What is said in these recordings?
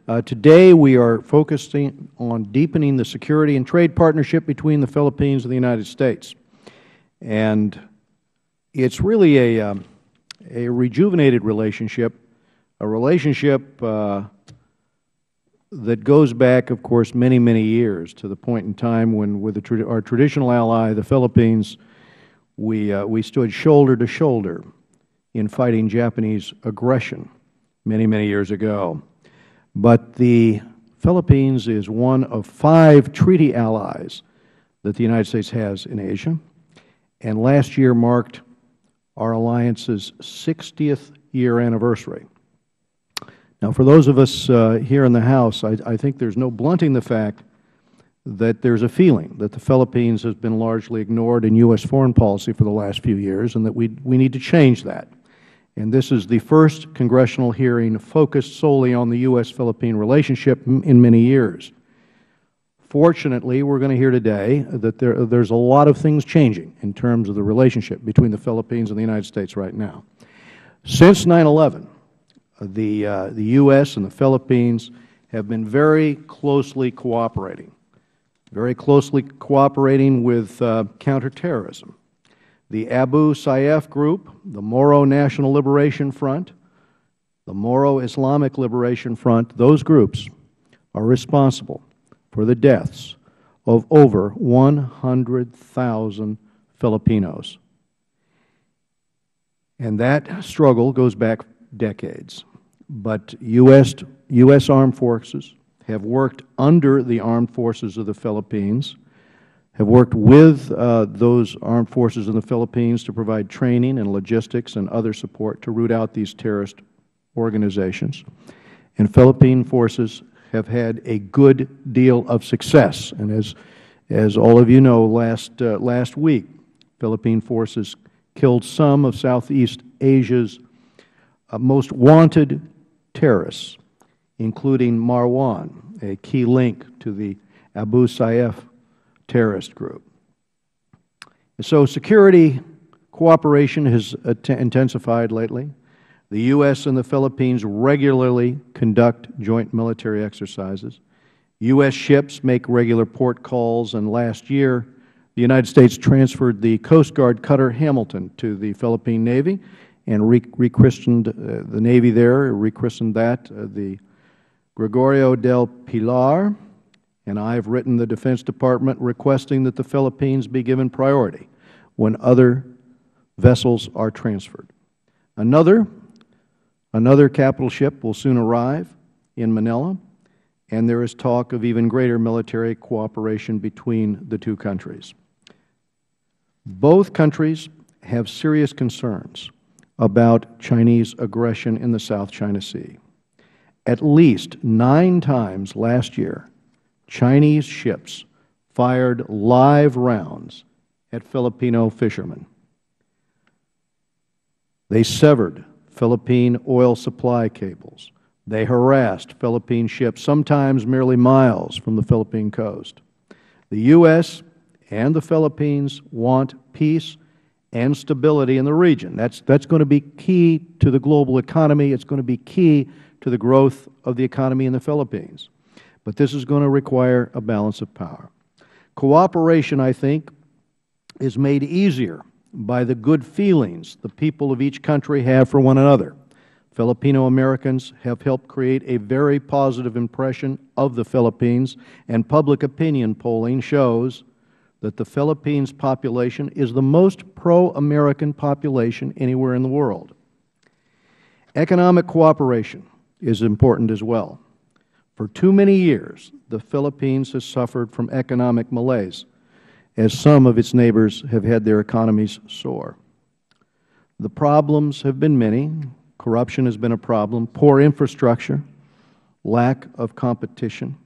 Today we are focusing on deepening the security and trade partnership between the Philippines and the United States. And it's really a rejuvenated relationship, a relationship that goes back, of course, many, many years to the point in time when, with our traditional ally, the Philippines, we stood shoulder to shoulder in fighting Japanese aggression many, many years ago. But the Philippines is one of 5 treaty allies that the United States has in Asia, and last year marked our alliance's 60th year anniversary. Now, for those of us here in the House, I think there's no blunting the fact that there's a feeling that the Philippines has been largely ignored in U.S. foreign policy for the last few years, and that we need to change that. And this is the first congressional hearing focused solely on the U.S.-Philippine relationship in many years. Fortunately, we're going to hear today that there's a lot of things changing in terms of the relationship between the Philippines and the United States right now. Since 9/11, the U.S. and the Philippines have been very closely cooperating with counterterrorism. The Abu Sayyaf Group, the Moro National Liberation Front, the Moro Islamic Liberation Front, those groups are responsible for the deaths of over 100,000 Filipinos. And that struggle goes back decades. But U.S. armed forces have worked under the armed forces of the Philippines, have worked with those armed forces in the Philippines to provide training and logistics and other support to root out these terrorist organizations. And Philippine forces have had a good deal of success. And as all of you know, last week, Philippine forces killed some of Southeast Asia's most wanted terrorists, including Marwan, a key link to the Abu Sayyaf terrorist group. So security cooperation has intensified lately. The U.S. and the Philippines regularly conduct joint military exercises. U.S. ships make regular port calls, and last year the United States transferred the Coast Guard cutter Hamilton to the Philippine Navy and rechristened the Navy there, rechristened that the Gregorio del Pilar. And I have written the Defense Department requesting that the Philippines be given priority when other vessels are transferred. Another capital ship will soon arrive in Manila, and there is talk of even greater military cooperation between the two countries. Both countries have serious concerns about Chinese aggression in the South China Sea. At least 9 times last year, Chinese ships fired live rounds at Filipino fishermen. They severed Philippine oil supply cables. They harassed Philippine ships, sometimes merely miles from the Philippine coast. The U.S. and the Philippines want peace and stability in the region. That's going to be key to the global economy. It's going to be key to the growth of the economy in the Philippines. But this is going to require a balance of power. Cooperation, I think, is made easier by the good feelings the people of each country have for one another. Filipino Americans have helped create a very positive impression of the Philippines, and public opinion polling shows that the Philippines population is the most pro-American population anywhere in the world. Economic cooperation is important as well. For too many years, the Philippines has suffered from economic malaise, as some of its neighbors have had their economies soar. The problems have been many. Corruption has been a problem, poor infrastructure, lack of competition,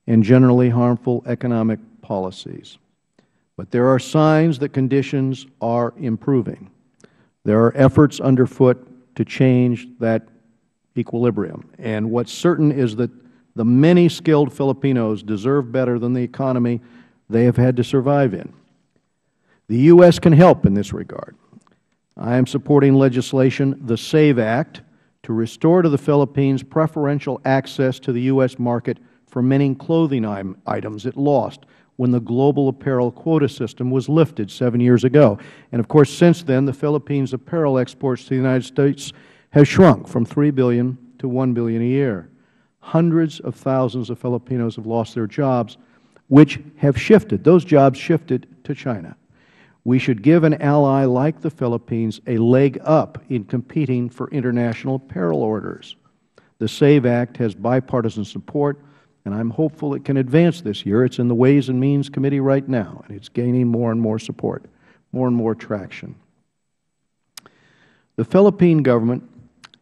and generally harmful economic policies. But there are signs that conditions are improving. There are efforts underfoot to change that equilibrium. And what's certain is that the many skilled Filipinos deserve better than the economy they have had to survive in. The U.S. can help in this regard. I am supporting legislation, the SAVE Act, to restore to the Philippines preferential access to the U.S. market for many clothing items it lost when the global apparel quota system was lifted 7 years ago. And of course, since then, the Philippines' apparel exports to the United States have shrunk from $3 billion to $1 billion a year. Hundreds of thousands of Filipinos have lost their jobs, which have shifted. Those jobs shifted to China. We should give an ally like the Philippines a leg up in competing for international apparel orders. The SAVE Act has bipartisan support, and I am hopeful it can advance this year. It is in the Ways and Means Committee right now, and it is gaining more and more support, more and more traction. The Philippine government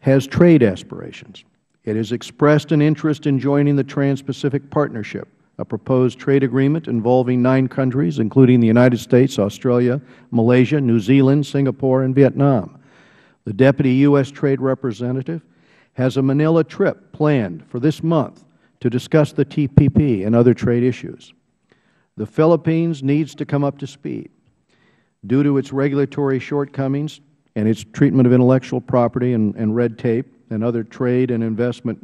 has trade aspirations. It has expressed an interest in joining the Trans-Pacific Partnership, a proposed trade agreement involving 9 countries, including the United States, Australia, Malaysia, New Zealand, Singapore, and Vietnam. The Deputy U.S. Trade Representative has a Manila trip planned for this month to discuss the TPP and other trade issues. The Philippines needs to come up to speed. Due to its regulatory shortcomings and its treatment of intellectual property and red tape and other trade and investment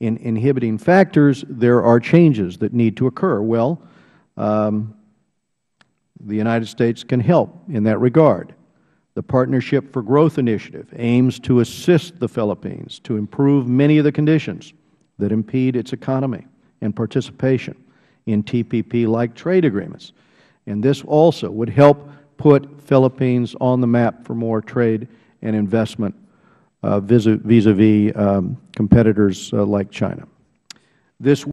inhibiting factors, there are changes that need to occur. Well, the United States can help in that regard. The Partnership for Growth Initiative aims to assist the Philippines to improve many of the conditions that impede its economy and participation in TPP-like trade agreements. And this also would help put Philippines on the map for more trade and investment vis-a-vis competitors like China. This